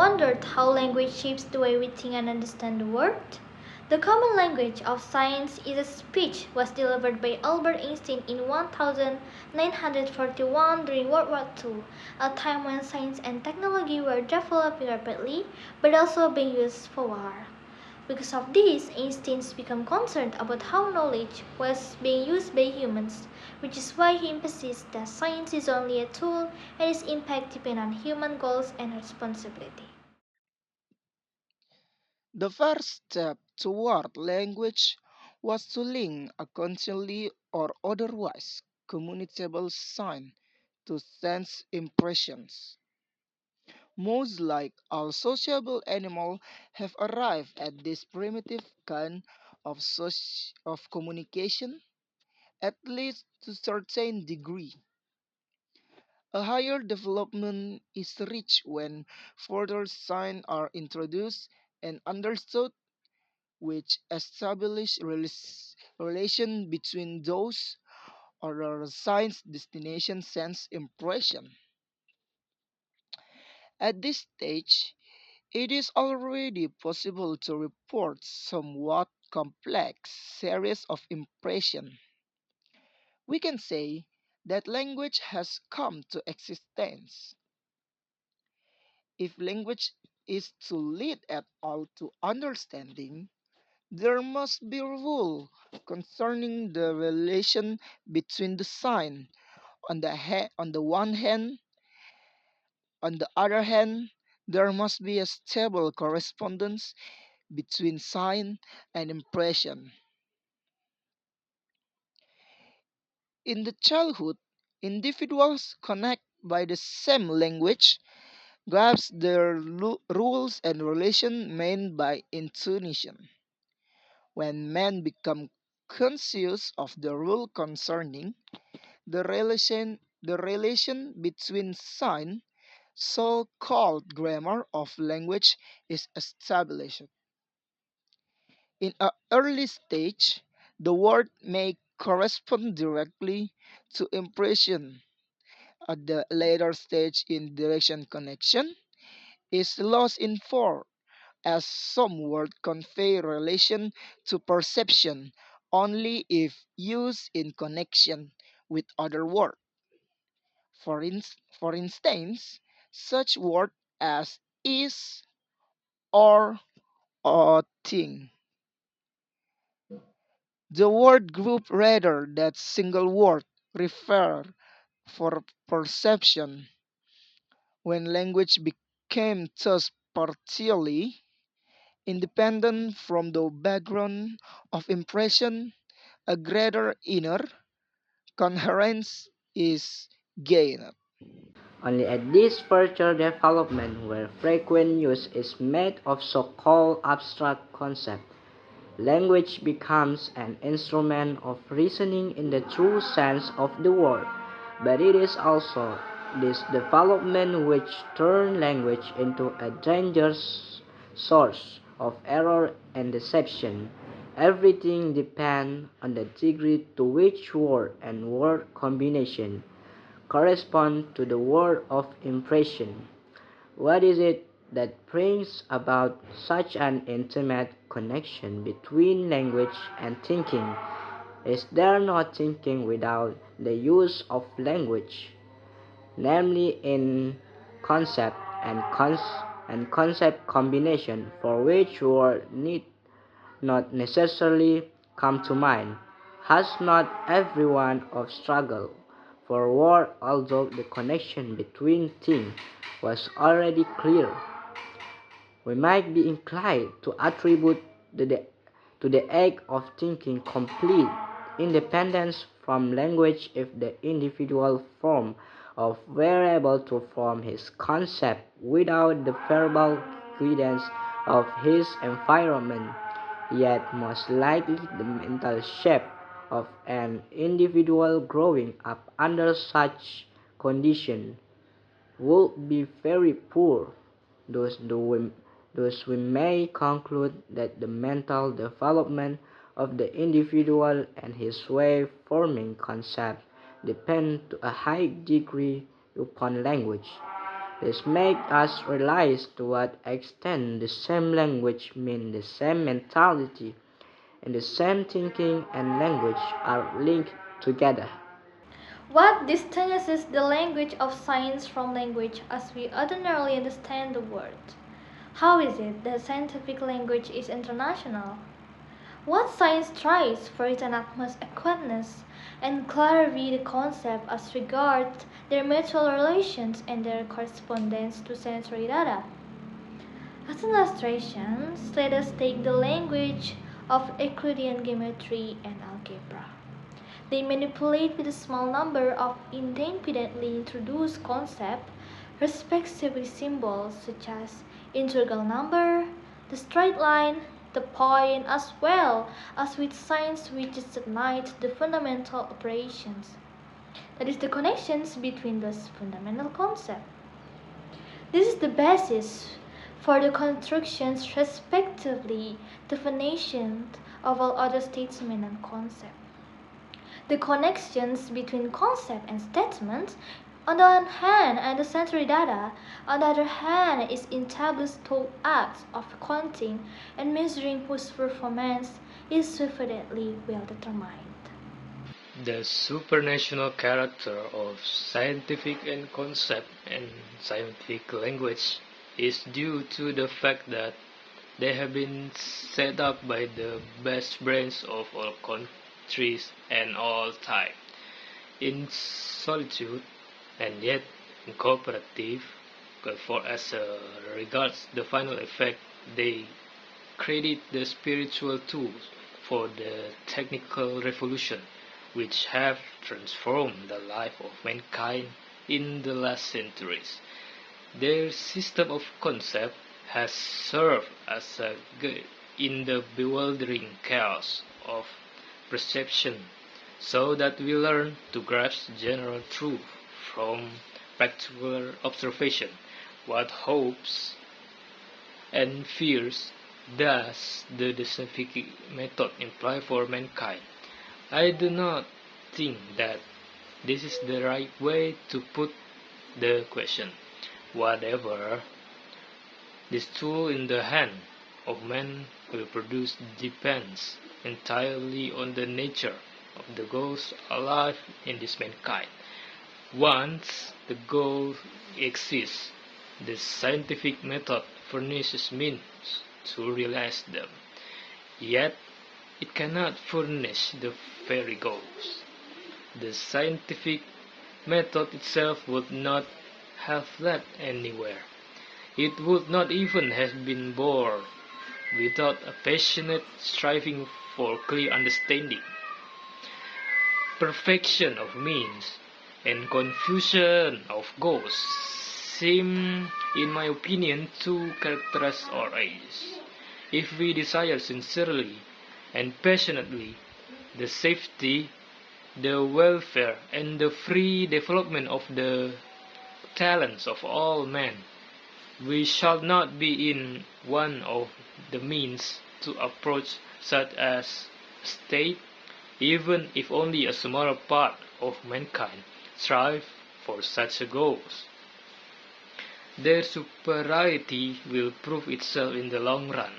wondered how language shapes the way we think and understand the world? The common language of science is a speech was delivered by Albert Einstein in 1941 during World War II, a time when science and technology were developing rapidly but also being used for war. Because of this, Einstein became concerned about how knowledge was being used by humans, which is why he emphasized that science is only a tool and its impact depends on human goals and responsibility. The first step toward language was to link a consciously or otherwise communicable sign to sense impressions. Most like all sociable animals have arrived at this primitive kind of communication, at least to a certain degree. A higher development is reached when further signs are introduced and understood which establish relation between those or the sign's destination sense impression. At this stage, it is already possible to report somewhat complex series of impression. We can say that language has come to existence. If language is to lead at all to understanding, there must be a rule concerning the relation between the sign on the one hand. On the other hand, there must be a stable correspondence between sign and impression. In the childhood, individuals connect by the same language, grasp their rules and relation made by intuition. When men become conscious of the rule concerning the relation between sign, so-called grammar of language is established. In an early stage, the word may correspond directly to impression. At the later stage in direction connection is lost in form as some words convey relation to perception only if used in connection with other words. For instance, such words as is, or thing. The word group rather that single word refer for perception. When language became thus partially independent from the background of impression, a greater inner coherence is gained. Only at this further development where frequent use is made of so-called abstract concepts, language becomes an instrument of reasoning in the true sense of the word. But it is also this development which turns language into a dangerous source of error and deception. Everything depends on the degree to which word and word combination correspond to the word of impression. What is it that brings about such an intimate connection between language and thinking? Is there no thinking without the use of language, namely in concept and concept combination for which word need not necessarily come to mind? Has not everyone of struggle for word although the connection between things was already clear? We might be inclined to attribute to the, to the act of thinking complete independence from language if the individual form of were able to form his concept without the verbal guidance of his environment. Yet most likely the mental shape of an individual growing up under such conditions would be very poor. Thus, thus we may conclude that the mental development of the individual and his way of forming concepts depend to a high degree upon language. This makes us realize to what extent the same language means the same mentality and the same thinking and language are linked together. What distinguishes the language of science from language as we ordinarily understand the world? How is it that scientific language is international? What science tries for is an utmost acuteness and clarity the concept as regards their mutual relations and their correspondence to sensory data. As an illustration, let us take the language of Euclidean geometry and algebra. They manipulate with a small number of independently introduced concepts, respectively symbols such as integral number, the straight line, the point, as well as with signs which designate the fundamental operations. That is the connections between those fundamental concepts. This is the basis for the constructions respectively definitions of all other statements and concepts. The connections between concept and statements on the one hand and the sensory data on the other hand is established through acts of counting and measuring whose performance is sufficiently well determined. The supranational character of scientific and concept and scientific language is due to the fact that they have been set up by the best brains of all countries and all time, in solitude and yet in cooperative, for as regards the final effect, they credit the spiritual tools for the technical revolution which have transformed the life of mankind in the last centuries. Their system of concept has served as a guide in the bewildering chaos of perception, so that we learn to grasp general truth from practical observation. What hopes and fears does the scientific method imply for mankind? I do not think that this is the right way to put the question. Whatever this tool in the hand of man will produce depends entirely on the nature of the goals alive in this mankind. Once the goal exists, the scientific method furnishes means to realize them. Yet, it cannot furnish the very goals. The scientific method itself would not have led anywhere. It would not even have been born without a passionate striving for clear understanding. Perfection of means and confusion of goals seem, in my opinion, to characterize our age. If we desire sincerely and passionately the safety, the welfare, and the free development of the talents of all men, we shall not be in one of the means to approach such as state, even if only a smaller part of mankind strive for such goals. Their superiority will prove itself in the long run.